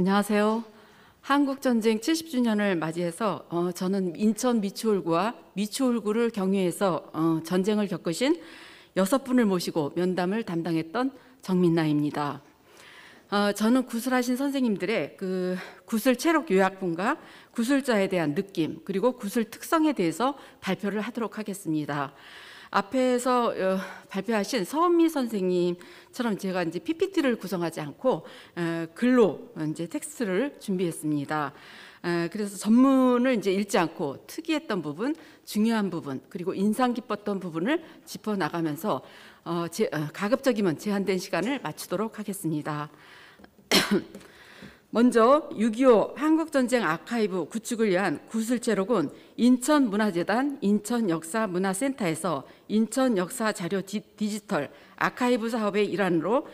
안녕하세요. 한국전쟁 70주년을 맞이해서 저는 인천 미추홀구와 미추홀구를 경유해서 전쟁을 겪으신 6분을 모시고 면담을 담당했던 정민나입니다. 저는 구술하신 선생님들의 그 구술 체력 요약본과 구술자에 대한 느낌 그리고 구술 특성에 대해서 발표를 하도록 하겠습니다. 앞에서 발표하신 서은미 선생님처럼 제가 이제 PPT를 구성하지 않고 글로 이제 텍스트를 준비했습니다. 그래서 전문을 이제 읽지 않고 특이했던 부분, 중요한 부분, 그리고 인상 깊었던 부분을 짚어 나가면서 가급적이면 제한된 시간을 맞추도록 하겠습니다. 먼저 6.25 한국전쟁 아카이브 구축을 위한 구술체록은 인천문화재단 인천역사문화센터에서 인천역사자료 디지털 아카이브 사업의 일환으로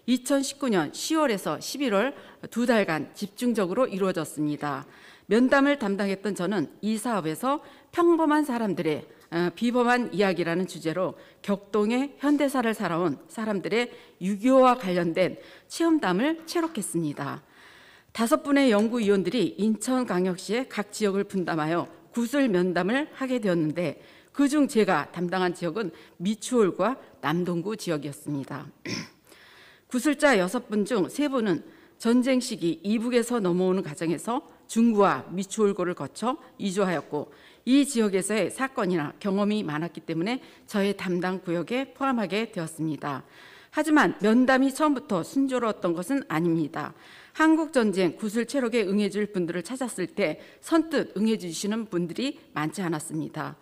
2019년 10월에서 11월 2달간 집중적으로 이루어졌습니다. 면담을 담당했던 저는 이 사업에서 평범한 사람들의 비범한 이야기라는 주제로 격동의 현대사를 살아온 사람들의 6.25와 관련된 체험담을 체록했습니다. 5분의 연구위원들이 인천광역시의 각 지역을 분담하여 구술 면담을 하게 되었는데 그중 제가 담당한 지역은 미추홀과 남동구 지역이었습니다. 구술자 6분 중 3분은 전쟁 시기 이북에서 넘어오는 과정에서 중구와 미추홀구를 거쳐 이주하였고 이 지역에서의 사건이나 경험이 많았기 때문에 저의 담당 구역에 포함하게 되었습니다. 하지만 면담이 처음부터 순조로웠던 것은 아닙니다. 한국전쟁 구술 체록에 응해줄 분들을 찾았을 때 선뜻 응해주시는 분들이 많지 않았습니다.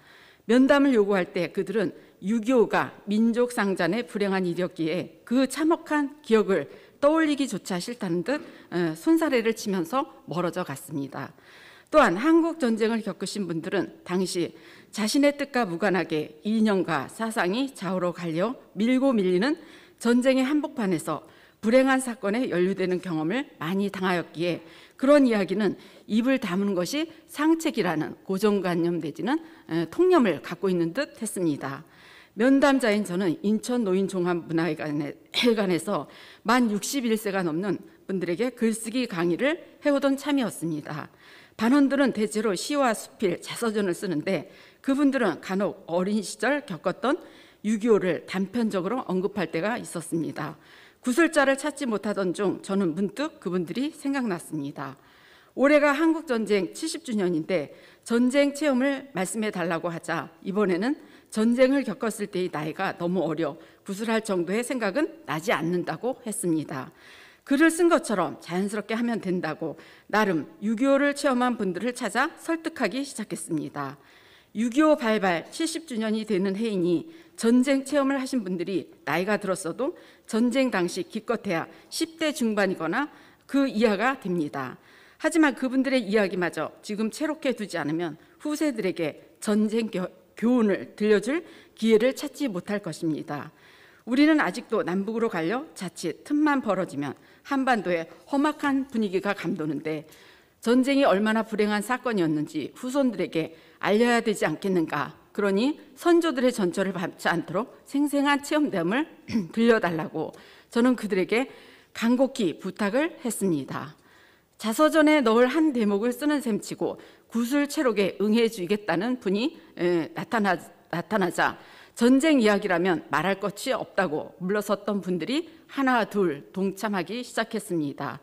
면담을 요구할 때 그들은 6.25가 민족상잔의 불행한 일이었기에 그 참혹한 기억을 떠올리기조차 싫다는 듯 손사래를 치면서 멀어져 갔습니다. 또한 한국전쟁을 겪으신 분들은 당시 자신의 뜻과 무관하게 이념과 사상이 좌우로 갈려 밀고 밀리는 전쟁의 한복판에서 불행한 사건에 연루되는 경험을 많이 당하였기에 그런 이야기는 입을 다무는 것이 상책이라는 고정관념 내지는 통념을 갖고 있는 듯 했습니다. 면담자인 저는 인천노인종합문화회관에서 만 61세가 넘는 분들에게 글쓰기 강의를 해오던 참이었습니다. 반원들은 대체로 시와 수필, 자서전을 쓰는데 그분들은 간혹 어린 시절 겪었던 6.25를 단편적으로 언급할 때가 있었습니다. 구술자를 찾지 못하던 중 저는 문득 그분들이 생각났습니다. 올해가 한국전쟁 70주년인데 전쟁 체험을 말씀해 달라고 하자 이번에는 전쟁을 겪었을 때의 나이가 너무 어려 구술할 정도의 생각은 나지 않는다고 했습니다. 글을 쓴 것처럼 자연스럽게 하면 된다고 나름 6.25를 체험한 분들을 찾아 설득하기 시작했습니다. 6.25 발발 70주년이 되는 해이니 전쟁 체험을 하신 분들이 나이가 들었어도 전쟁 당시 기껏해야 10대 중반이거나 그 이하가 됩니다. 하지만 그분들의 이야기마저 지금 체록해 두지 않으면 후세들에게 전쟁 교훈을 들려줄 기회를 찾지 못할 것입니다. 우리는 아직도 남북으로 갈려 자칫 틈만 벌어지면 한반도에 험악한 분위기가 감도는데 전쟁이 얼마나 불행한 사건이었는지 후손들에게 알려야 되지 않겠는가. 그러니 선조들의 전철을 밟지 않도록 생생한 체험담을 들려달라고 저는 그들에게 간곡히 부탁을 했습니다. 자서전에 넣을 한 대목을 쓰는 셈치고 구술 체록에 응해주겠다는 분이 나타나자 전쟁 이야기라면 말할 것이 없다고 물러섰던 분들이 하나 둘 동참하기 시작했습니다.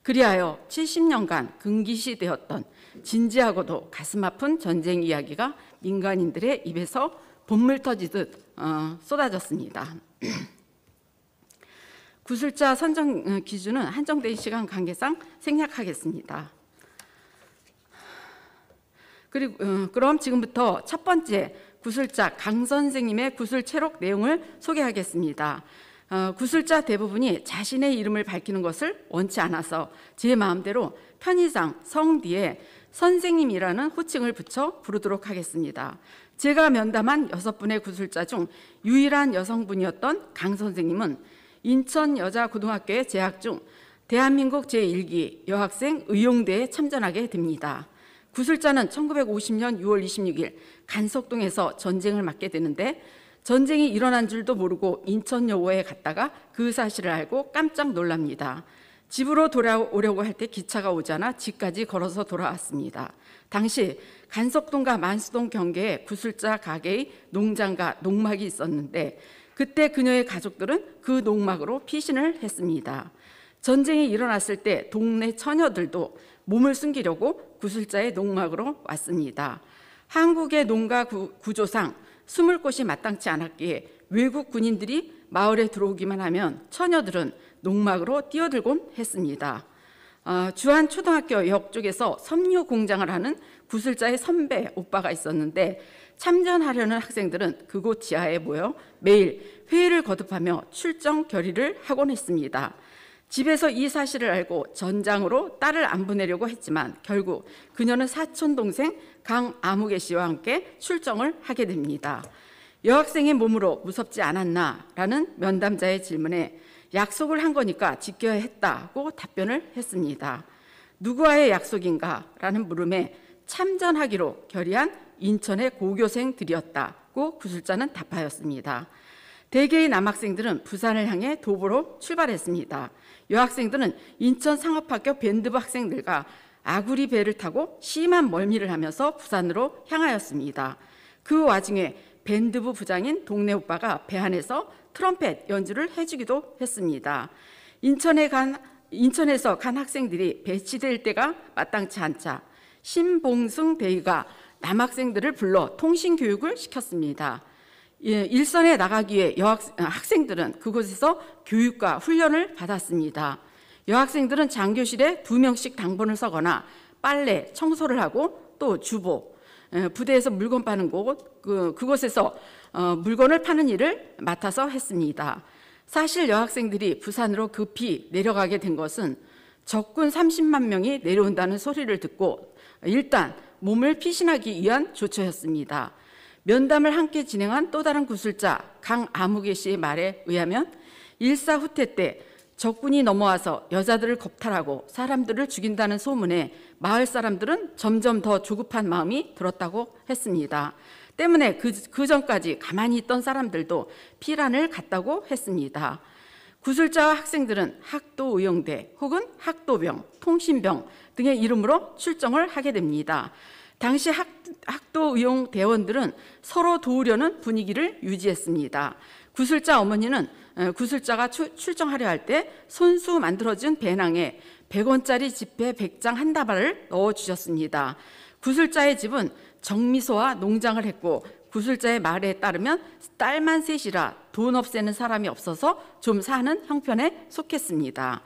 그리하여 70년간 금기시되었던 진지하고도 가슴 아픈 전쟁 이야기가 민간인들의 입에서 본물 터지듯 쏟아졌습니다. 구술자 선정 기준은 한정된 시간 관계상 생략하겠습니다. 그럼 지금부터 첫 번째 구술자 강 선생님의 구술 체록 내용을 소개하겠습니다. 구술자 대부분이 자신의 이름을 밝히는 것을 원치 않아서 제 마음대로 편의상 성 뒤에 선생님이라는 호칭을 붙여 부르도록 하겠습니다. 제가 면담한 6분의 구술자 중 유일한 여성분이었던 강 선생님은 인천여자고등학교에 재학 중 대한민국 제1기 여학생 의용대에 참전하게 됩니다. 구술자는 1950년 6월 26일 간석동에서 전쟁을 맞게 되는데 전쟁이 일어난 줄도 모르고 인천여고에 갔다가 그 사실을 알고 깜짝 놀랍니다. 집으로 돌아오려고 할 때 기차가 오잖아 집까지 걸어서 돌아왔습니다. 당시 간석동과 만수동 경계에 구술자 가게의 농장과 농막이 있었는데 그때 그녀의 가족들은 그 농막으로 피신을 했습니다. 전쟁이 일어났을 때 동네 처녀들도 몸을 숨기려고 구술자의 농막으로 왔습니다. 한국의 농가 구조상 숨을 곳이 마땅치 않았기에 외국 군인들이 마을에 들어오기만 하면 처녀들은 농막으로 뛰어들곤 했습니다. 주한 초등학교 옆쪽에서 섬유 공장을 하는 구술자의 선배 오빠가 있었는데 참전하려는 학생들은 그곳 지하에 모여 매일 회의를 거듭하며 출정 결의를 하곤 했습니다. 집에서 이 사실을 알고 전장으로 딸을 안 보내려고 했지만 결국 그녀는 사촌 동생 강아무개 씨와 함께 출정을 하게 됩니다. 여학생의 몸으로 무섭지 않았나라는 면담자의 질문에 약속을 한 거니까 지켜야 했다고 답변을 했습니다. 누구와의 약속인가? 라는 물음에 참전하기로 결의한 인천의 고교생들이었다고 구술자는 답하였습니다. 대개의 남학생들은 부산을 향해 도보로 출발했습니다. 여학생들은 인천 상업학교 밴드부 학생들과 아구리 배를 타고 심한 멀미를 하면서 부산으로 향하였습니다. 그 와중에 밴드부 부장인 동네 오빠가 배 안에서 트럼펫 연주를 해주기도 했습니다. 인천에서 간 학생들이 배치될 때가 마땅치 않자 신봉승 대위가 남학생들을 불러 통신교육을 시켰습니다. 일선에 나가기 위해 학생들은 그곳에서 교육과 훈련을 받았습니다. 여학생들은 장교실에 2명씩 당번을 서거나 빨래, 청소를 하고 또 주보, 부대에서 물건 파는 곳, 그곳에서 물건을 파는 일을 맡아서 했습니다. 사실 여학생들이 부산으로 급히 내려가게 된 것은 적군 30만 명이 내려온다는 소리를 듣고 일단 몸을 피신하기 위한 조처였습니다. 면담을 함께 진행한 또 다른 구술자 강아무개 씨의 말에 의하면 일사후퇴 때 적군이 넘어와서 여자들을 겁탈하고 사람들을 죽인다는 소문에 마을 사람들은 점점 더 조급한 마음이 들었다고 했습니다. 때문에 그 전까지 가만히 있던 사람들도 피란을 갔다고 했습니다. 구술자와 학생들은 학도의용대 혹은 학도병, 통신병 등의 이름으로 출정을 하게 됩니다. 당시 학도의용 대원들은 서로 도우려는 분위기를 유지했습니다. 구술자 어머니는 구술자가 출정하려 할 때 손수 만들어진 배낭에 100원짜리 지폐 100장 한 다발을 넣어주셨습니다. 구술자의 집은 정미소와 농장을 했고 구술자의 말에 따르면 딸만 셋이라 돈 없애는 사람이 없어서 좀 사는 형편에 속했습니다.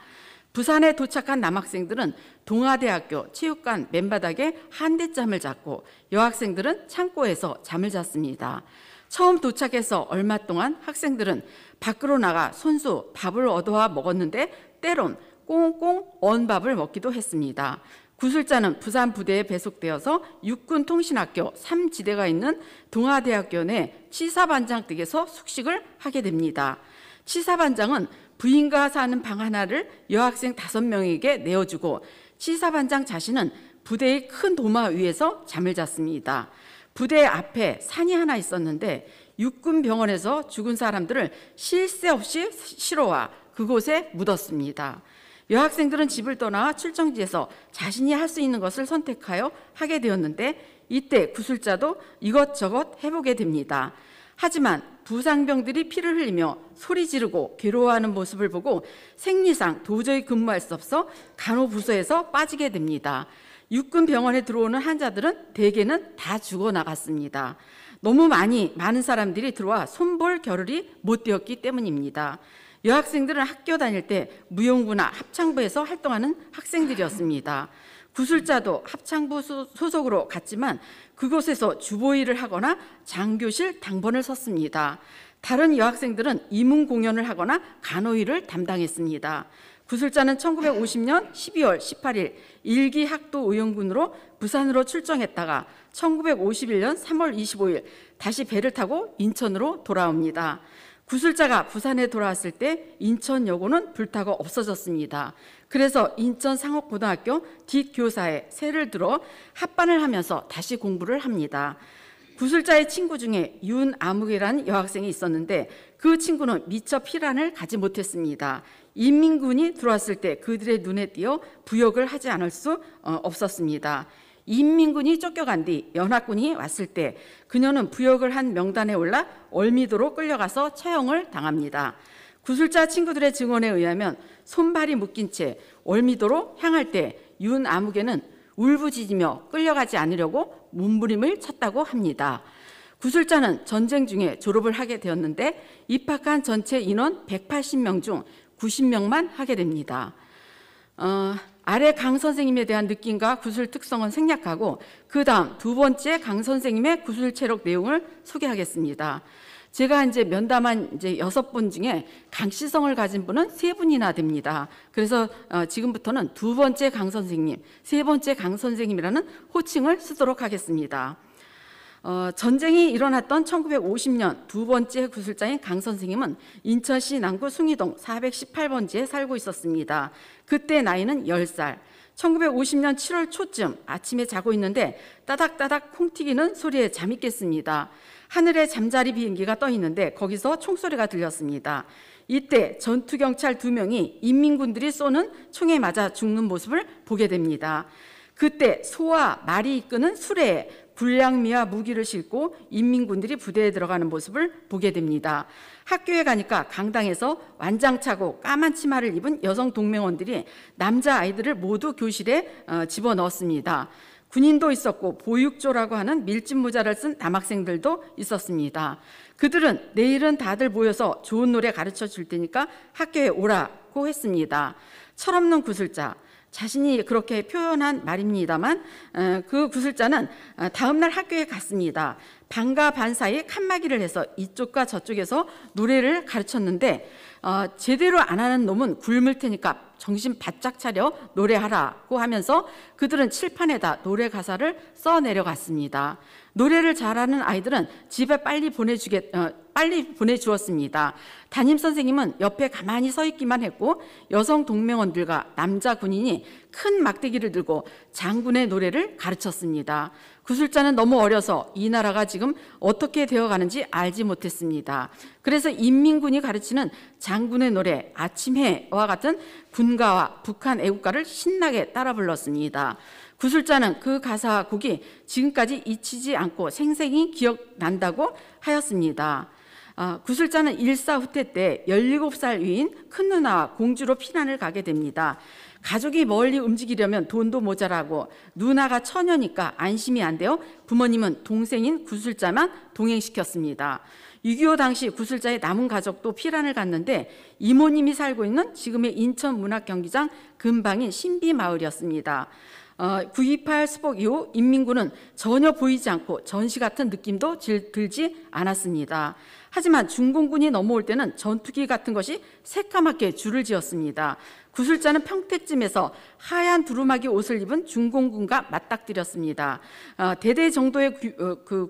부산에 도착한 남학생들은 동아대학교 체육관 맨바닥에 한대잠을 잤고 여학생들은 창고에서 잠을 잤습니다. 처음 도착해서 얼마 동안 학생들은 밖으로 나가 손수 밥을 얻어와 먹었는데 때론 꽁꽁 언 밥을 먹기도 했습니다. 구술자는 부산 부대에 배속되어서 육군통신학교 3지대가 있는 동아대학교 내 치사반장 댁에서 숙식을 하게 됩니다. 치사반장은 부인과 사는 방 하나를 여학생 5명에게 내어주고 치사반장 자신은 부대의 큰 도마 위에서 잠을 잤습니다. 부대 앞에 산이 하나 있었는데 육군병원에서 죽은 사람들을 쉴 새 없이 실어와 그곳에 묻었습니다. 여학생들은 집을 떠나 출정지에서 자신이 할 수 있는 것을 선택하여 하게 되었는데 이때 구술자도 이것저것 해보게 됩니다. 하지만 부상병들이 피를 흘리며 소리 지르고 괴로워하는 모습을 보고 생리상 도저히 근무할 수 없어 간호부서에서 빠지게 됩니다. 육군병원에 들어오는 환자들은 대개는 다 죽어나갔습니다. 너무 많은 사람들이 들어와 손볼 겨를이 못 되었기 때문입니다. 여학생들은 학교 다닐 때 무용부나 합창부에서 활동하는 학생들이었습니다. 구술자도 합창부 소속으로 갔지만 그곳에서 주보일을 하거나 장교실 당번을 섰습니다. 다른 여학생들은 이문 공연을 하거나 간호일을 담당했습니다. 구술자는 1950년 12월 18일 1기 학도의용군으로 부산으로 출정했다가 1951년 3월 25일 다시 배를 타고 인천으로 돌아옵니다. 구술자가 부산에 돌아왔을 때 인천여고는 불타고 없어졌습니다. 그래서 인천상업고등학교 뒷교사에 새를 들어 합반을 하면서 다시 공부를 합니다. 구술자의 친구 중에 윤아묵이라는 여학생이 있었는데 그 친구는 미처 피란을 가지 못했습니다. 인민군이 들어왔을 때 그들의 눈에 띄어 부역을 하지 않을 수 없었습니다. 인민군이 쫓겨간 뒤 연합군이 왔을 때 그녀는 부역을 한 명단에 올라 얼미도로 끌려가서 처형을 당합니다. 구술자 친구들의 증언에 의하면 손발이 묶인 채 얼미도로 향할 때 윤아묵에는 울부짖으며 끌려가지 않으려고 몸부림을 쳤다고 합니다. 구술자는 전쟁 중에 졸업을 하게 되었는데 입학한 전체 인원 180명 중 90명만 하게 됩니다. 아래 강 선생님에 대한 느낌과 구술 특성은 생략하고 그 다음 두 번째 강 선생님의 구술 체력 내용을 소개하겠습니다. 제가 이제 면담한 이제 6분 중에 강씨성을 가진 분은 3분이나 됩니다. 그래서 지금부터는 두 번째 강 선생님, 세 번째 강 선생님이라는 호칭을 쓰도록 하겠습니다. 전쟁이 일어났던 1950년 두 번째 구술자인 강 선생님은 인천시 남구 숭이동 418번지에 살고 있었습니다. 그때 나이는 10살. 1950년 7월 초쯤 아침에 자고 있는데 따닥따닥 콩 튀기는 소리에 잠이 깼습니다. 하늘에 잠자리 비행기가 떠 있는데 거기서 총소리가 들렸습니다. 이때 전투경찰 2명이 인민군들이 쏘는 총에 맞아 죽는 모습을 보게 됩니다. 그때 소와 말이 이끄는 수레에 불량미와 무기를 싣고 인민군들이 부대에 들어가는 모습을 보게 됩니다. 학교에 가니까 강당에서 완장차고 까만 치마를 입은 여성 동맹원들이 남자아이들을 모두 교실에 집어넣었습니다. 군인도 있었고 보육조라고 하는 밀짚 모자를 쓴 남학생들도 있었습니다. 그들은 내일은 다들 모여서 좋은 노래 가르쳐 줄 테니까 학교에 오라고 했습니다. 철없는 구술자, 자신이 그렇게 표현한 말입니다만 그 구술자는 다음날 학교에 갔습니다. 반과 반 사이에 칸막이를 해서 이쪽과 저쪽에서 노래를 가르쳤는데 제대로 안 하는 놈은 굶을 테니까 정신 바짝 차려 노래하라고 하면서 그들은 칠판에다 노래 가사를 써 내려갔습니다. 노래를 잘하는 아이들은 집에 빨리 보내주었습니다. 담임 선생님은 옆에 가만히 서 있기만 했고 여성 동맹원들과 남자 군인이 큰 막대기를 들고 장군의 노래를 가르쳤습니다. 구술자는 너무 어려서 이 나라가 지금 어떻게 되어가는지 알지 못했습니다. 그래서 인민군이 가르치는 장군의 노래 아침해와 같은 군가와 북한 애국가를 신나게 따라 불렀습니다. 구술자는 그 가사 곡이 지금까지 잊히지 않고 생생히 기억난다고 하였습니다. 구술자는 일사후퇴 때 17살 위인 큰 누나와 공주로 피난을 가게 됩니다. 가족이 멀리 움직이려면 돈도 모자라고 누나가 처녀니까 안심이 안 돼요. 부모님은 동생인 구술자만 동행시켰습니다. 6.25 당시 구술자의 남은 가족도 피란을 갔는데 이모님이 살고 있는 지금의 인천문학경기장 근방인 신비마을이었습니다. 9.28 수복 이후 인민군은 전혀 보이지 않고 전시 같은 느낌도 들지 않았습니다. 하지만 중공군이 넘어올 때는 전투기 같은 것이 새까맣게 줄을 지었습니다. 구술자는 평택쯤에서 하얀 두루마기 옷을 입은 중공군과 맞닥뜨렸습니다. 대대 정도의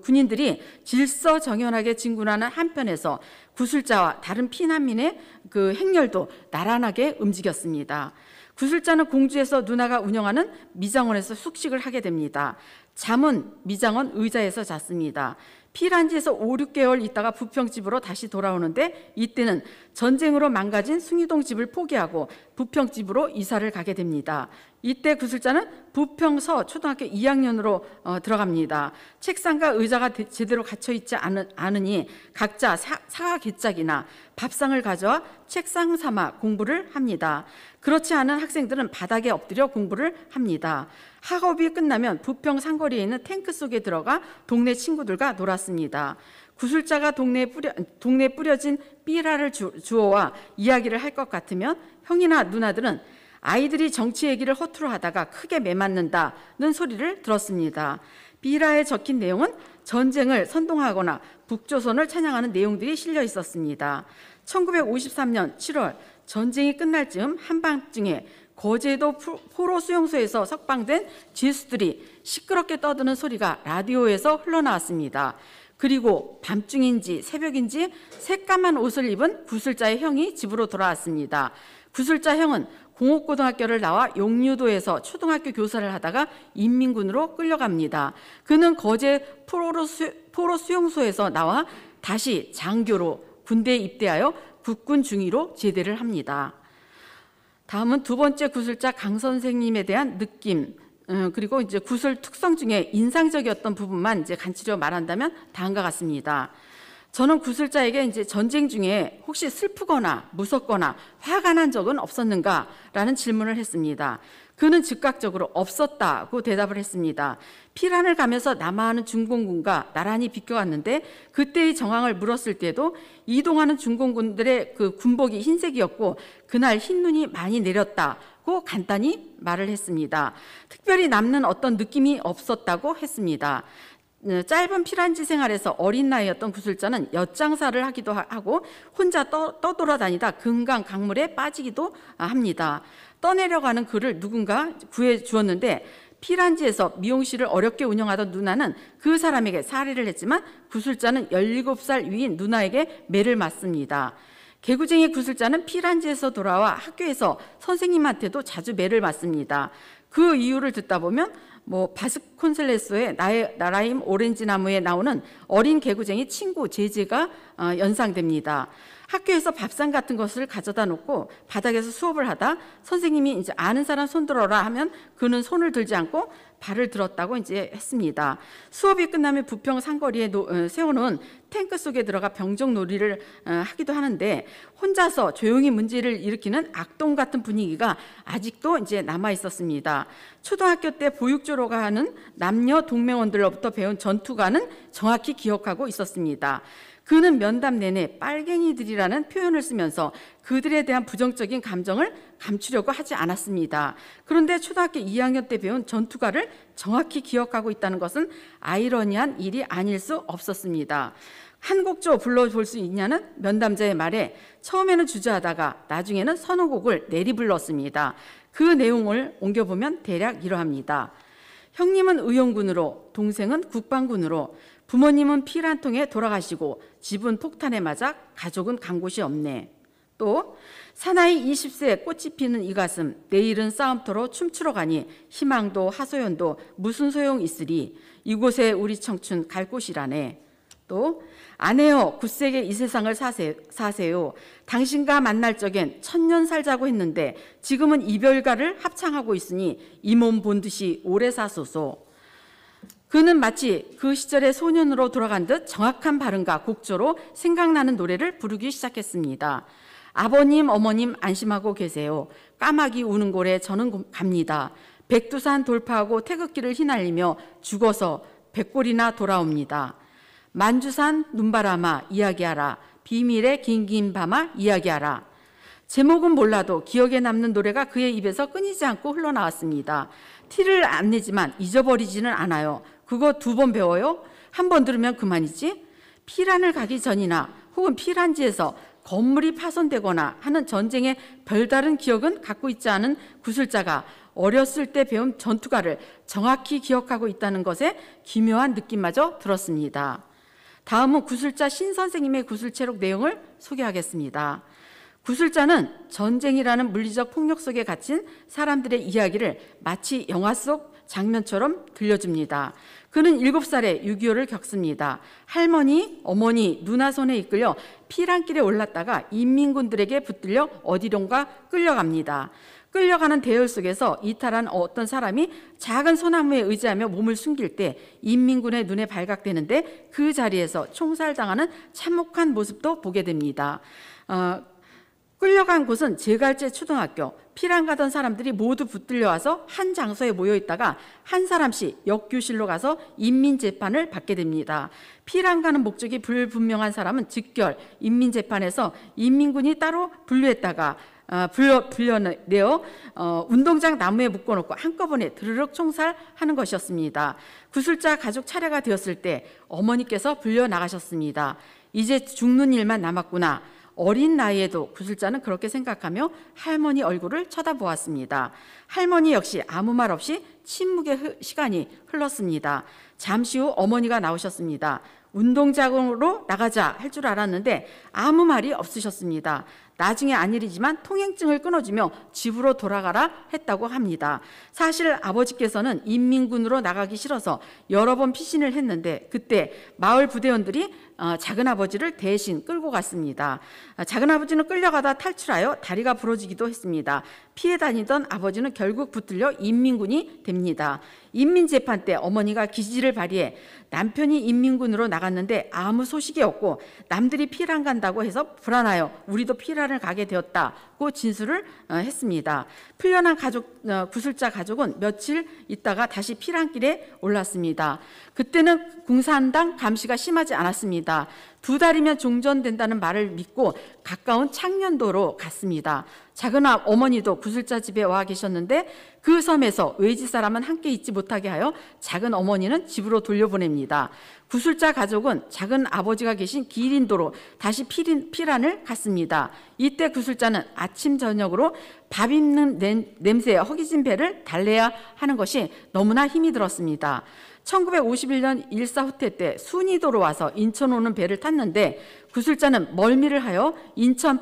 군인들이 질서정연하게 진군하는 한편에서 구술자와 다른 피난민의 그 행렬도 나란하게 움직였습니다. 구술자는 공주에서 누나가 운영하는 미장원에서 숙식을 하게 됩니다. 잠은 미장원 의자에서 잤습니다. 피란지에서 5, 6개월 있다가 부평집으로 다시 돌아오는데 이때는 전쟁으로 망가진 숭이동 집을 포기하고 부평집으로 이사를 가게 됩니다. 이때 구술자는 부평서 초등학교 2학년으로 들어갑니다. 책상과 의자가 제대로 갇혀 있지 않으니 각자 사과 개짝이나 밥상을 가져와 책상 삼아 공부를 합니다. 그렇지 않은 학생들은 바닥에 엎드려 공부를 합니다. 학업이 끝나면 부평 상거리에 있는 탱크 속에 들어가 동네 친구들과 놀았습니다. 구술자가 동네에 뿌려진 삐라를 주워와 이야기를 할 것 같으면 형이나 누나들은 아이들이 정치 얘기를 허투루 하다가 크게 매맞는다는 소리를 들었습니다. 삐라에 적힌 내용은 전쟁을 선동하거나 북조선을 찬양하는 내용들이 실려 있었습니다. 1953년 7월 전쟁이 끝날 즈음 한밤중에 거제도 포로 수용소에서 석방된 죄수들이 시끄럽게 떠드는 소리가 라디오에서 흘러나왔습니다. 그리고 밤중인지 새벽인지 새까만 옷을 입은 구술자의 형이 집으로 돌아왔습니다. 구술자 형은 공업고등학교를 나와 용유도에서 초등학교 교사를 하다가 인민군으로 끌려갑니다. 그는 거제 포로 수용소에서 나와 다시 장교로 군대에 입대하여 국군 중위로 제대를 합니다. 다음은 두 번째 구술자 강 선생님에 대한 느낌, 그리고 이제 구술 특성 중에 인상적이었던 부분만 이제 간추려 말한다면 다음과 같습니다. 저는 구술자에게 이제 전쟁 중에 혹시 슬프거나 무섭거나 화가 난 적은 없었는가라는 질문을 했습니다. 그는 즉각적으로 없었다고 대답을 했습니다. 피란을 가면서 남하하는 중공군과 나란히 비껴갔는데 그때의 정황을 물었을 때도 이동하는 중공군들의 그 군복이 흰색이었고 그날 흰눈이 많이 내렸다고 간단히 말을 했습니다. 특별히 남는 어떤 느낌이 없었다고 했습니다. 짧은 피란지 생활에서 어린 나이였던 구술자는 엿장사를 하기도 하고 혼자 떠돌아다니다 금강 강물에 빠지기도 합니다. 떠내려가는 그를 누군가 구해 주었는데 피란지에서 미용실을 어렵게 운영하던 누나는 그 사람에게 살해를 했지만 구술자는 17살 위인 누나에게 매를 맞습니다. 개구쟁이 구술자는 피란지에서 돌아와 학교에서 선생님한테도 자주 매를 맞습니다. 그 이유를 듣다 보면 바스콘셀레소의 나라임 오렌지 나무에 나오는 어린 개구쟁이 친구 제제가 연상됩니다. 학교에서 밥상 같은 것을 가져다 놓고 바닥에서 수업을 하다 선생님이 이제 아는 사람 손 들어라 하면 그는 손을 들지 않고 발을 들었다고 이제 했습니다. 수업이 끝나면 부평 상거리에 세워놓은 탱크 속에 들어가 병정 놀이를 하기도 하는데 혼자서 조용히 문제를 일으키는 악동 같은 분위기가 아직도 이제 남아 있었습니다. 초등학교 때 보육조로 가는 남녀 동맹원들로부터 배운 전투가는 정확히 기억하고 있었습니다. 그는 면담 내내 빨갱이들이라는 표현을 쓰면서 그들에 대한 부정적인 감정을 감추려고 하지 않았습니다. 그런데 초등학교 2학년 때 배운 전투가를 정확히 기억하고 있다는 것은 아이러니한 일이 아닐 수 없었습니다. 한 곡조 불러볼 수 있냐는 면담자의 말에 처음에는 주저하다가 나중에는 서너 곡을 내리 불렀습니다. 그 내용을 옮겨보면 대략 이러합니다. 형님은 의용군으로, 동생은 국방군으로, 부모님은 피를 통에 돌아가시고 집은 폭탄에 맞아 가족은 간 곳이 없네. 또 사나이 20세에 꽃이 피는 이 가슴 내일은 싸움터로 춤추러 가니 희망도 하소연도 무슨 소용 있으리 이곳에 우리 청춘 갈 곳이라네. 또 아내여 굳세게 이 세상을 사세요. 당신과 만날 적엔 천년 살자고 했는데 지금은 이별가를 합창하고 있으니 이 몸 본듯이 오래 사소서. 그는 마치 그 시절의 소년으로 돌아간 듯 정확한 발음과 곡조로 생각나는 노래를 부르기 시작했습니다. 아버님, 어머님 안심하고 계세요. 까마귀 우는 골에 저는 갑니다. 백두산 돌파하고 태극기를 휘날리며 죽어서 백골이나 돌아옵니다. 만주산 눈바람아 이야기하라. 비밀의 긴긴 밤아 이야기하라. 제목은 몰라도 기억에 남는 노래가 그의 입에서 끊이지 않고 흘러나왔습니다. 티를 안 내지만 잊어버리지는 않아요. 그거 2번 배워요? 한 번 들으면 그만이지? 피란을 가기 전이나 혹은 피란지에서 건물이 파손되거나 하는 전쟁의 별다른 기억은 갖고 있지 않은 구술자가 어렸을 때 배운 전투가를 정확히 기억하고 있다는 것에 기묘한 느낌마저 들었습니다. 다음은 구술자 신 선생님의 구술체록 내용을 소개하겠습니다. 구술자는 전쟁이라는 물리적 폭력 속에 갇힌 사람들의 이야기를 마치 영화 속 장면처럼 들려줍니다. 그는 7살에 6.25를 겪습니다. 할머니, 어머니, 누나 손에 이끌려 피란길에 올랐다가 인민군들에게 붙들려 어디론가 끌려갑니다. 끌려가는 대열 속에서 이탈한 어떤 사람이 작은 소나무에 의지하며 몸을 숨길 때 인민군의 눈에 발각되는데 그 자리에서 총살당하는 참혹한 모습도 보게 됩니다. 끌려간 곳은 제갈제 초등학교. 피란 가던 사람들이 모두 붙들려와서 한 장소에 모여 있다가 한 사람씩 역교실로 가서 인민재판을 받게 됩니다. 피란 가는 목적이 불분명한 사람은 즉결 인민재판에서 인민군이 따로 분류했다가 불려내어 운동장 나무에 묶어놓고 한꺼번에 드르륵 총살하는 것이었습니다. 구술자 가족 차례가 되었을 때 어머니께서 불려나가셨습니다. 이제 죽는 일만 남았구나. 어린 나이에도 구술자는 그렇게 생각하며 할머니 얼굴을 쳐다보았습니다. 할머니 역시 아무 말 없이 침묵의 시간이 흘렀습니다. 잠시 후 어머니가 나오셨습니다. 운동장으로 나가자 할 줄 알았는데 아무 말이 없으셨습니다. 나중에 안일이지만 통행증을 끊어주며 집으로 돌아가라 했다고 합니다. 사실 아버지께서는 인민군으로 나가기 싫어서 여러 번 피신을 했는데 그때 마을 부대원들이 작은아버지를 대신 끌고 갔습니다. 작은아버지는 끌려가다 탈출하여 다리가 부러지기도 했습니다. 피해 다니던 아버지는 결국 붙들려 인민군이 됩니다. 인민재판 때 어머니가 기지를 발휘해 남편이 인민군으로 나갔는데 아무 소식이 없고 남들이 피란 간다고 해서 불안하여 우리도 피란을 가게 되었다고 진술을 했습니다. 풀려난 구술자 가족은 며칠 있다가 다시 피란길에 올랐습니다. 그때는 공산당 감시가 심하지 않았습니다. 2달이면 종전된다는 말을 믿고 가까운 창년도로 갔습니다. 작은 어머니도 구술자 집에 와 계셨는데 그 섬에서 외지 사람은 함께 있지 못하게 하여 작은 어머니는 집으로 돌려보냅니다. 구술자 가족은 작은 아버지가 계신 기린도로 다시 피란을 갔습니다. 이때 구술자는 아침 저녁으로 밥 입는 냄새에 허기진 배를 달래야 하는 것이 너무나 힘이 들었습니다. 1951년 일사후퇴 때 순이도로 와서 인천 오는 배를 탔는데 구술자는 멀미를 하여 인천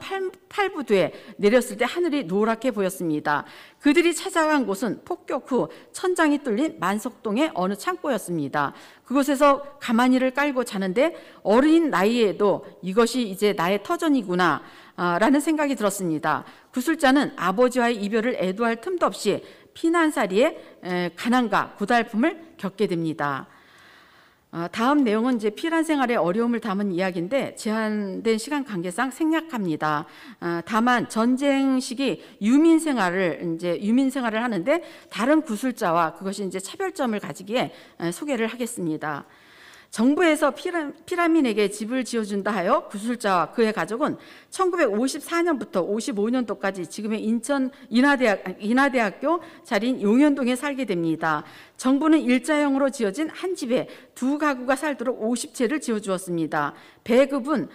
팔부두에 내렸을 때 하늘이 노랗게 보였습니다. 그들이 찾아간 곳은 폭격 후 천장이 뚫린 만석동의 어느 창고였습니다. 그곳에서 가마니를 깔고 자는데 어린 나이에도 이것이 이제 나의 터전이구나 라는 생각이 들었습니다. 구술자는 아버지와의 이별을 애도할 틈도 없이 피난살이에 가난과 고달픔을 겪게 됩니다. 다음 내용은 이제 피난 생활의 어려움을 담은 이야기인데 제한된 시간 관계상 생략합니다. 다만 전쟁 시기 유민 생활을 하는데 다른 구술자와 그것이 이제 차별점을 가지기에 소개를 하겠습니다. 정부에서 피라민에게 집을 지어준다 하여 구술자와 그의 가족은 1954년부터 55년도까지 지금의 인천 인하대학교 자리인 용현동에 살게 됩니다. 정부는 일자형으로 지어진 한 집에 2가구가 살도록 50채를 지어주었습니다. 배급은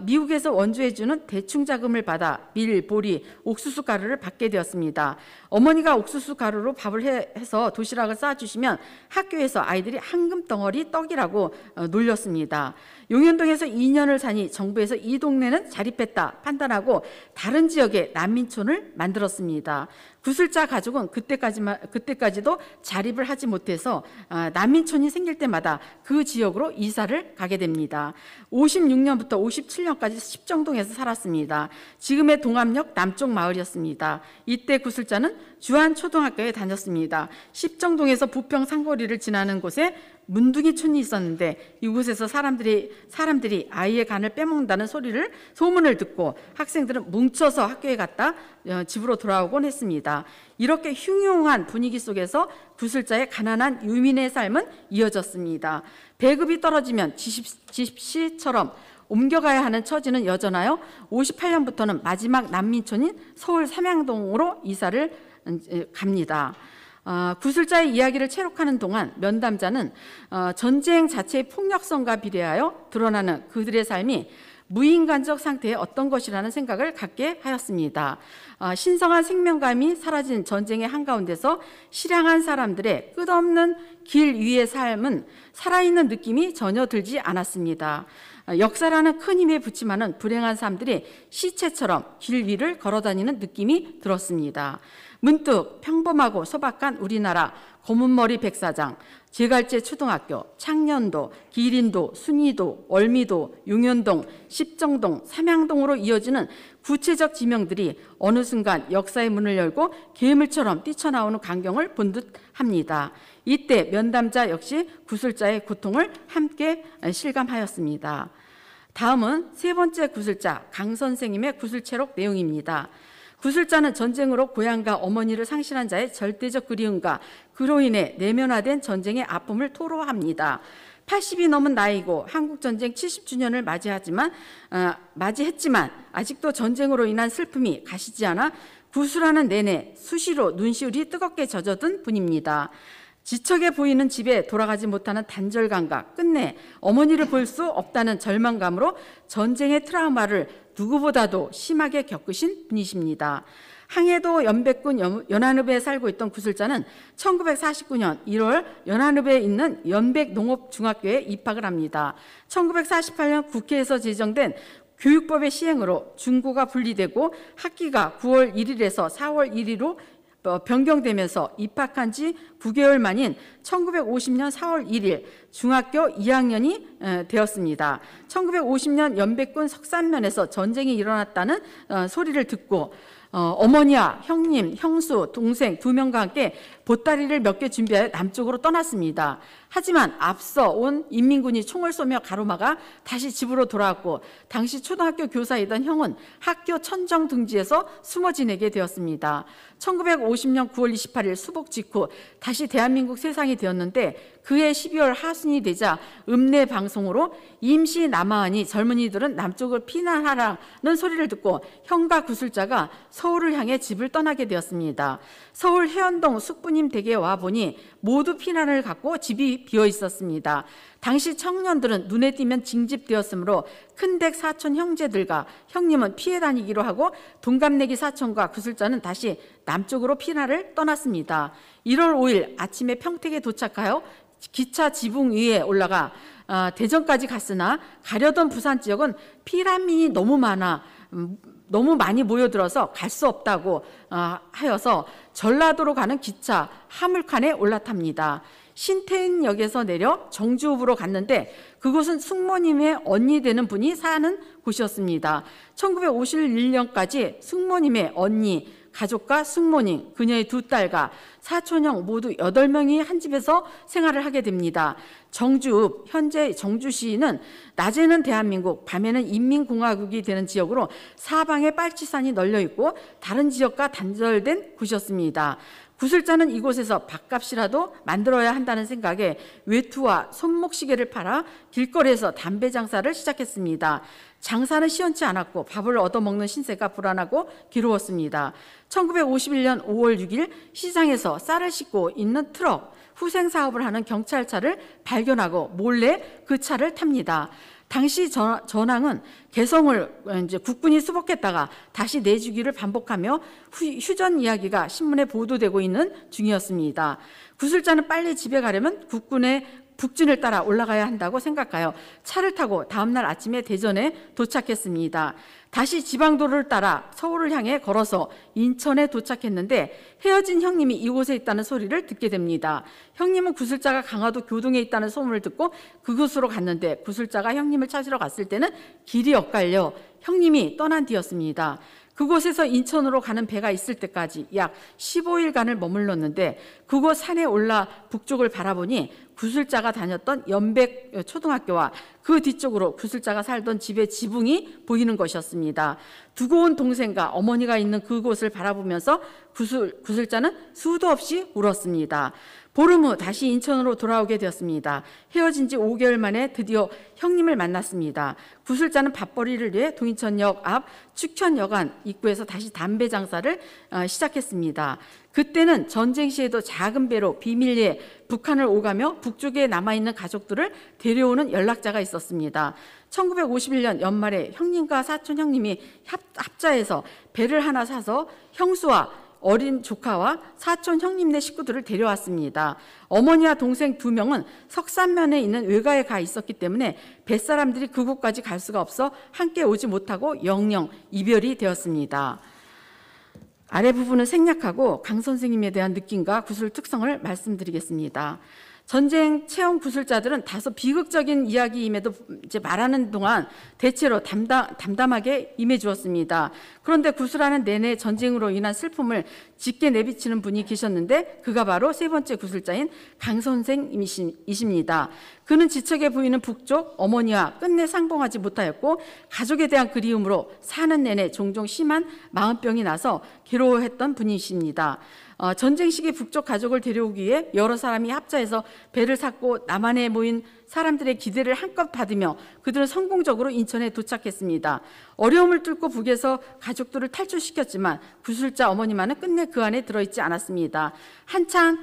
미국에서 원조해주는 대충자금을 받아 밀, 보리, 옥수수 가루를 받게 되었습니다. 어머니가 옥수수 가루로 밥을 해서 도시락을 싸주시면 학교에서 아이들이 한금덩어리 떡이라고 놀렸습니다. 용현동에서 2년을 사니 정부에서 이 동네는 자립했다 판단하고 다른 지역에 난민촌을 만들었습니다. 구술자 가족은 그때까지도 자립을 하지 못해서 난민촌이 생길 때마다 그 지역으로 이사를 가게 됩니다. 56년부터 57년까지 십정동에서 살았습니다. 지금의 동암역 남쪽 마을이었습니다. 이때 구술자는 주안초등학교에 다녔습니다. 십정동에서 부평 상거리를 지나는 곳에 문둥이촌이 있었는데 이곳에서 사람들이 아이의 간을 빼먹는다는 소문을 듣고 학생들은 뭉쳐서 학교에 갔다 집으로 돌아오곤 했습니다. 이렇게 흉흉한 분위기 속에서 구술자의 가난한 유민의 삶은 이어졌습니다. 배급이 떨어지면 집시처럼 옮겨가야 하는 처지는 여전하여 58년부터는 마지막 난민촌인 서울 삼양동으로 이사를 갑니다. 구술자의 이야기를 채록하는 동안 면담자는 전쟁 자체의 폭력성과 비례하여 드러나는 그들의 삶이 무인간적 상태의 어떤 것이라는 생각을 갖게 하였습니다. 신성한 생명감이 사라진 전쟁의 한가운데서 실향한 사람들의 끝없는 길 위의 삶은 살아있는 느낌이 전혀 들지 않았습니다. 역사라는 큰 힘에 부침하는 불행한 사람들이 시체처럼 길 위를 걸어다니는 느낌이 들었습니다. 문득 평범하고 소박한 우리나라 검은머리 백사장, 제갈제 초등학교, 창년도, 기린도, 순이도, 월미도, 용현동, 십정동, 삼양동으로 이어지는 구체적 지명들이 어느 순간 역사의 문을 열고 괴물처럼 뛰쳐나오는 광경을 본 듯합니다. 이때 면담자 역시 구술자의 고통을 함께 실감하였습니다. 다음은 세 번째 구술자 강 선생님의 구술체록 내용입니다. 구술자는 전쟁으로 고향과 어머니를 상실한 자의 절대적 그리움과 그로 인해 내면화된 전쟁의 아픔을 토로합니다. 80이 넘은 나이고 한국전쟁 70주년을 맞이했지만 아직도 전쟁으로 인한 슬픔이 가시지 않아 구술하는 내내 수시로 눈시울이 뜨겁게 젖어든 분입니다. 지척에 보이는 집에 돌아가지 못하는 단절감과 끝내 어머니를 볼 수 없다는 절망감으로 전쟁의 트라우마를 누구보다도 심하게 겪으신 분이십니다. 항해도 연백군 연안읍에 살고 있던 구술자는 1949년 1월 연안읍에 있는 연백농업중학교에 입학을 합니다. 1948년 국회에서 제정된 교육법의 시행으로 중고가 분리되고 학기가 9월 1일에서 4월 1일로 변경되면서 입학한 지 9개월 만인 1950년 4월 1일 중학교 2학년이 되었습니다. 1950년 연백군 석산면에서 전쟁이 일어났다는 소리를 듣고 어머니와 형님, 형수, 동생 2명과 함께 보따리를 몇 개 준비하여 남쪽으로 떠났습니다. 하지만 앞서 온 인민군이 총을 쏘며 가로막아 다시 집으로 돌아왔고 당시 초등학교 교사이던 형은 학교 천정 등지에서 숨어 지내게 되었습니다. 1950년 9월 28일 수복 직후 다시 대한민국 세상이 되었는데 그해 12월 하순이 되자 읍내 방송으로 임시 남하하니 젊은이들은 남쪽을 피난하라는 소리를 듣고 형과 구술자가 서울을 향해 집을 떠나게 되었습니다. 서울 해연동 숙부님 댁에 와보니 모두 피난을 갖고 집이 비어 있었습니다. 당시 청년들은 눈에 띄면 징집되었으므로 큰댁 사촌 형제들과 형님은 피해 다니기로 하고 동갑내기 사촌과 구술자는 다시 남쪽으로 피난을 떠났습니다. 1월 5일 아침에 평택에 도착하여 기차 지붕 위에 올라가 대전까지 갔으나 가려던 부산 지역은 피난민이 너무 많이 모여들어서 갈 수 없다고 하여서 전라도로 가는 기차 화물칸에 올라탑니다. 신태인역에서 내려 정주읍으로 갔는데 그곳은 숙모님의 언니 되는 분이 사는 곳이었습니다. 1951년까지 숙모님의 언니, 가족과 숙모님, 그녀의 2딸과 사촌형 모두 8명이 한 집에서 생활을 하게 됩니다. 정주읍, 현재 정주시는 낮에는 대한민국, 밤에는 인민공화국이 되는 지역으로 사방에 빨치산이 널려 있고 다른 지역과 단절된 곳이었습니다. 구술자는 이곳에서 밥값이라도 만들어야 한다는 생각에 외투와 손목시계를 팔아 길거리에서 담배 장사를 시작했습니다. 장사는 시원치 않았고 밥을 얻어먹는 신세가 불안하고 괴로웠습니다. 1951년 5월 6일 시장에서 쌀을 싣고 있는 트럭, 후생 사업을 하는 경찰차를 발견하고 몰래 그 차를 탑니다. 당시 전황은 개성을 이제 국군이 수복했다가 다시 내주기를 반복하며 휴전 이야기가 신문에 보도되고 있는 중이었습니다. 구술자는 빨리 집에 가려면 국군의 북진을 따라 올라가야 한다고 생각하여 차를 타고 다음날 아침에 대전에 도착했습니다. 다시 지방도로를 따라 서울을 향해 걸어서 인천에 도착했는데 헤어진 형님이 이곳에 있다는 소리를 듣게 됩니다. 형님은 구술자가 강화도 교동에 있다는 소문을 듣고 그곳으로 갔는데 구술자가 형님을 찾으러 갔을 때는 길이 엇갈려 형님이 떠난 뒤였습니다. 그곳에서 인천으로 가는 배가 있을 때까지 약 15일간을 머물렀는데 그곳 산에 올라 북쪽을 바라보니 구술자가 다녔던 연백 초등학교와 그 뒤쪽으로 구술자가 살던 집의 지붕이 보이는 것이었습니다. 두고 온 동생과 어머니가 있는 그곳을 바라보면서 구술자는 수도 없이 울었습니다. 보름 후 다시 인천으로 돌아오게 되었습니다. 헤어진 지 5개월 만에 드디어 형님을 만났습니다. 구술자는 밥벌이를 위해 동인천역 앞 축현여관 입구에서 다시 담배 장사를 시작했습니다. 그때는 전쟁 시에도 작은 배로 비밀리에 북한을 오가며 북쪽에 남아있는 가족들을 데려오는 연락자가 있었습니다. 1951년 연말에 형님과 사촌 형님이 합자해서 배를 하나 사서 형수와 어린 조카와 사촌 형님네 식구들을 데려왔습니다. 어머니와 동생 2명은 석산면에 있는 외가에 가 있었기 때문에 뱃사람들이 그곳까지 갈 수가 없어 함께 오지 못하고 영영 이별이 되었습니다. 아래 부분은 생략하고 강 선생님에 대한 느낌과 구술 특성을 말씀드리겠습니다. 전쟁 체험 구술자들은 다소 비극적인 이야기임에도 이제 말하는 동안 대체로 담담하게 임해 주었습니다. 그런데 구술하는 내내 전쟁으로 인한 슬픔을 짙게 내비치는 분이 계셨는데 그가 바로 세 번째 구술자인 강 선생이십니다. 그는 지척에 보이는 북쪽 어머니와 끝내 상봉하지 못하였고 가족에 대한 그리움으로 사는 내내 종종 심한 마음병이 나서 괴로워했던 분이십니다. 전쟁 시기 북쪽 가족을 데려오기 위해 여러 사람이 합자해서 배를 샀고 남한에 모인 사람들의 기대를 한껏 받으며 그들은 성공적으로 인천에 도착했습니다. 어려움을 뚫고 북에서 가족들을 탈출시켰지만 구술자 어머니만은 끝내 그 안에 들어있지 않았습니다. 한창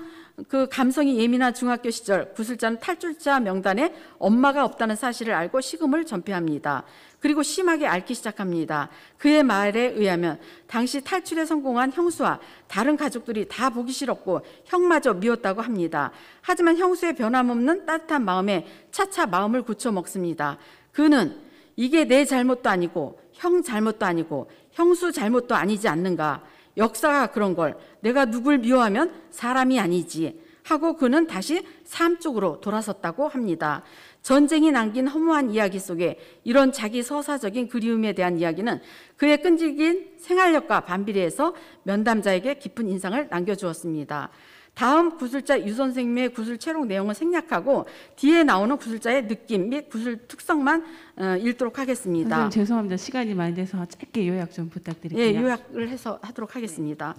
그 감성이 예민한 중학교 시절 구술자는 탈출자 명단에 엄마가 없다는 사실을 알고 식음을 전폐합니다. 그리고 심하게 앓기 시작합니다. 그의 말에 의하면 당시 탈출에 성공한 형수와 다른 가족들이 다 보기 싫었고 형마저 미웠다고 합니다. 하지만 형수의 변함없는 따뜻한 마음에 차차 마음을 고쳐 먹습니다. 그는 이게 내 잘못도 아니고 형 잘못도 아니고 형수 잘못도 아니지 않는가. 역사가 그런 걸 내가 누굴 미워하면 사람이 아니지 하고 그는 다시 삶 쪽으로 돌아섰다고 합니다. 전쟁이 남긴 허무한 이야기 속에 이런 자기 서사적인 그리움에 대한 이야기는 그의 끈질긴 생활력과 반비례해서 면담자에게 깊은 인상을 남겨주었습니다. 다음 구술자 유 선생님의 구술 채록 내용을 생략하고 뒤에 나오는 구술자의 느낌 및 구술 특성만 읽도록 하겠습니다. 선생님 죄송합니다. 시간이 많이 돼서 짧게 요약 좀 부탁드릴게요. 예, 요약을 해서 하도록 하겠습니다.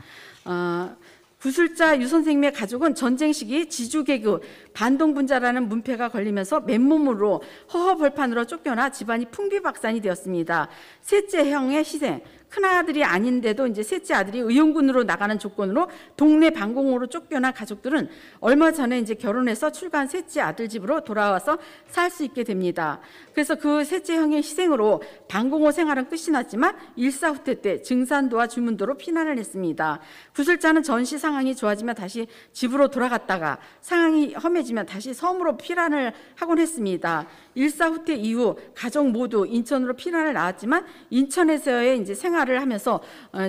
구술자 유 선생님의 가족은 전쟁 시기 지주개그 반동분자라는 문패가 걸리면서 맨몸으로 허허벌판으로 쫓겨나 집안이 풍비박산이 되었습니다. 셋째 형의 희생, 큰아들이 아닌데도 이제 셋째 아들이 의용군으로 나가는 조건으로 동네 방공호로 쫓겨난 가족들은 얼마 전에 이제 결혼해서 출가한 셋째 아들 집으로 돌아와서 살 수 있게 됩니다. 그래서 그 셋째 형의 희생으로 방공호 생활은 끝이 났지만 일사후퇴 때 증산도와 주문도로 피난을 했습니다. 구술자는 전시 상황이 좋아지면 다시 집으로 돌아갔다가 상황이 험해지면 다시 섬으로 피난을 하곤 했습니다. 일사후퇴 이후 가족 모두 인천으로 피난을 나왔지만 인천에서의 이제 생활을 하면서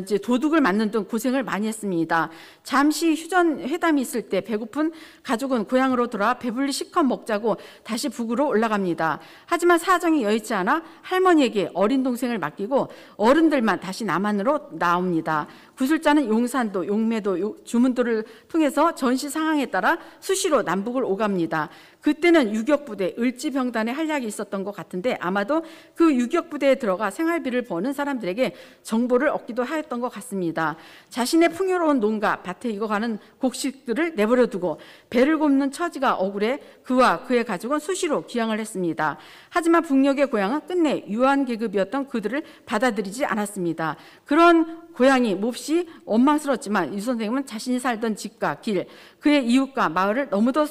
이제 도둑을 맞는 등 고생을 많이 했습니다. 잠시 휴전 회담이 있을 때 배고픈 가족은 고향으로 돌아와 배불리 실컷 먹자고 다시 북으로 올라갑니다. 하지만 사정이 여의치 않아 할머니에게 어린 동생을 맡기고 어른들만 다시 남한으로 나옵니다. 구술자는 용산도, 용매도, 주문도를 통해서 전시 상황에 따라 수시로 남북을 오갑니다. 그때는 유격부대, 을지병단의 활약이 있었던 것 같은데 아마도 그 유격부대에 들어가 생활비를 버는 사람들에게 정보를 얻기도 하였던 것 같습니다. 자신의 풍요로운 농가, 밭에 익어가는 곡식들을 내버려 두고 배를 굽는 처지가 억울해 그와 그의 가족은 수시로 귀향을 했습니다. 하지만 북녘의 고향은 끝내 유한계급이었던 그들을 받아들이지 않았습니다. 그런 고향이 몹시 원망스럽지만 유 선생님은 자신이 살던 집과 길, 그의 이웃과 마을을 너무도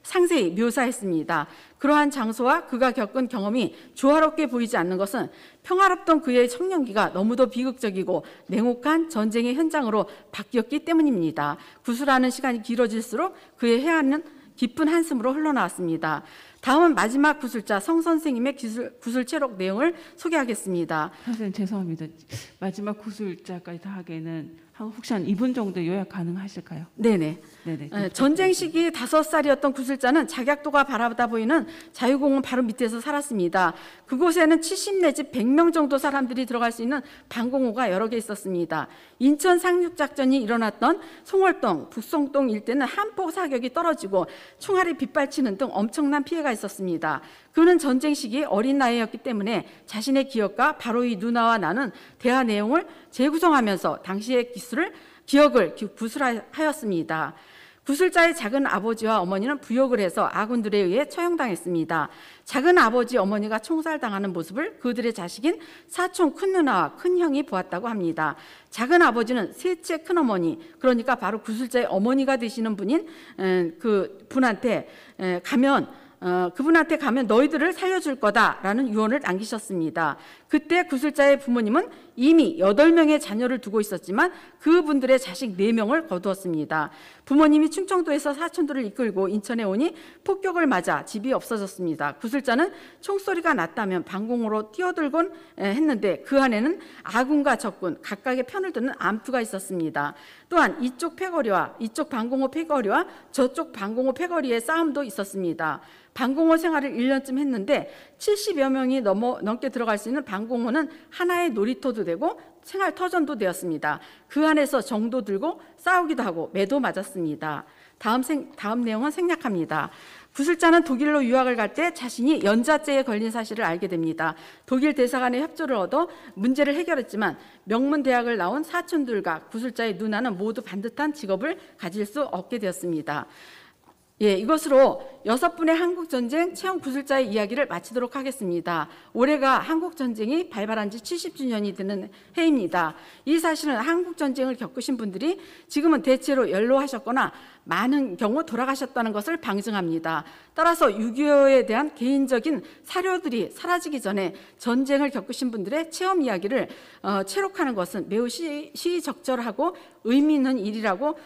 상세히 묘사했습니다. 그러한 장소와 그가 겪은 경험이 조화롭게 보이지 않는 것은 평화롭던 그의 청년기가 너무도 비극적이고 냉혹한 전쟁의 현장으로 바뀌었기 때문입니다. 구술하는 시간이 길어질수록 그의 해안은 깊은 한숨으로 흘러나왔습니다. 다음은 마지막 구술자 성 선생님의 구술 채록 내용을 소개하겠습니다. 선생님 죄송합니다. 마지막 구술자까지 다 하기에는 혹시 한 2분 정도 요약 가능하실까요? 네네. 전쟁 시기 5살이었던 구술자는 작약도가 바라보다 보이는 자유공원 바로 밑에서 살았습니다. 그곳에는 70 내지 100명 정도 사람들이 들어갈 수 있는 방공호가 여러 개 있었습니다. 인천 상륙작전이 일어났던 송월동, 북송동 일대는 한포 사격이 떨어지고 총알이 빗발치는 등 엄청난 피해가 있었습니다. 그는 전쟁 시기 어린 나이였기 때문에 자신의 기억과 바로 이 누나와 나는 대화 내용을 재구성하면서 당시의 기억을 구술하였습니다. 구술자의 작은 아버지와 어머니는 부역을 해서 아군들에 의해 처형당했습니다. 작은 아버지 어머니가 총살당하는 모습을 그들의 자식인 사촌 큰누나와 큰형이 보았다고 합니다. 작은 아버지는 셋째 큰어머니, 그러니까 바로 구술자의 어머니가 되시는 분인 그 분한테 그분한테 가면 너희들을 살려줄 거다라는 유언을 남기셨습니다. 그때 구술자의 부모님은 이미 8명의 자녀를 두고 있었지만 그분들의 자식 4명을 거두었습니다. 부모님이 충청도에서 사촌들을 이끌고 인천에 오니 폭격을 맞아 집이 없어졌습니다. 구술자는 총소리가 났다면 방공호로 뛰어들곤 했는데 그 안에는 아군과 적군 각각의 편을 드는 암투가 있었습니다. 또한 이쪽 패거리와 이쪽 방공호 패거리와 저쪽 방공호 패거리의 싸움도 있었습니다. 방공호 생활을 1년쯤 했는데 70여 명이 넘게 들어갈 수 있는 방공호는 하나의 놀이터도 되고 생활 터전도 되었습니다. 그 안에서 정도 들고 싸우기도 하고 매도 맞았습니다. 다음 내용은 생략합니다. 구술자는 독일로 유학을 갈 때 자신이 연좌제에 걸린 사실을 알게 됩니다. 독일 대사관의 협조를 얻어 문제를 해결했지만 명문대학을 나온 사촌들과 구술자의 누나는 모두 반듯한 직업을 가질 수 없게 되었습니다. 이것으로 6분의 한국전쟁 체험 구술자의 이야기를 마치도록 하겠습니다. 올해가 한국전쟁이 발발한 지 70주년이 되는 해입니다. 이 사실은 한국전쟁을 겪으신 분들이 지금은 대체로 연로하셨거나 많은 경우 돌아가셨다는 것을 방증합니다. 따라서 6.25에 대한 개인적인 사료들이 사라지기 전에 전쟁을 겪으신 분들의 체험 이야기를 체록하는 것은 매우 시의적절하고 의미 있는 일이라고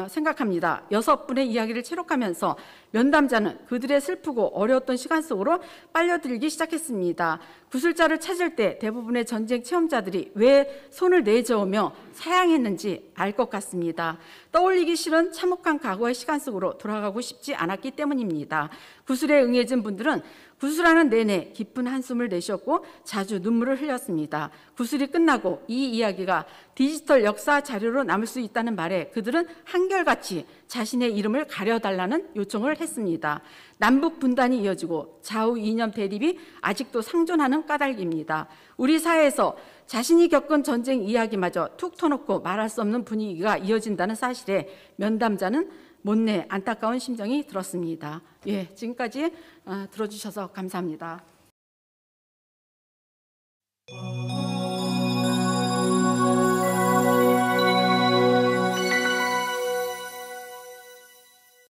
생각합니다. 6분의 이야기를 체록하면서 면담자는 그들의 슬프고 어려웠던 시간 속으로 빨려들기 시작했습니다. 구술자를 찾을 때 대부분의 전쟁 체험자들이 왜 손을 내저으며 사양했는지 알 것 같습니다. 떠올리기 싫은 참혹한 과거의 시간 속으로 돌아가고 싶지 않았기 때문입니다. 구술에 응해진 분들은 구술하는 내내 깊은 한숨을 내쉬었고 자주 눈물을 흘렸습니다. 구술이 끝나고 이 이야기가 디지털 역사 자료로 남을 수 있다는 말에 그들은 한결같이 자신의 이름을 가려달라는 요청을 했습니다. 남북 분단이 이어지고 좌우 이념 대립이 아직도 상존하는 까닭입니다. 우리 사회에서 자신이 겪은 전쟁 이야기마저 툭 터놓고 말할 수 없는 분위기가 이어진다는 사실에 면담자는 못내 안타까운 심정이 들었습니다. 예, 지금까지 들어주셔서 감사합니다.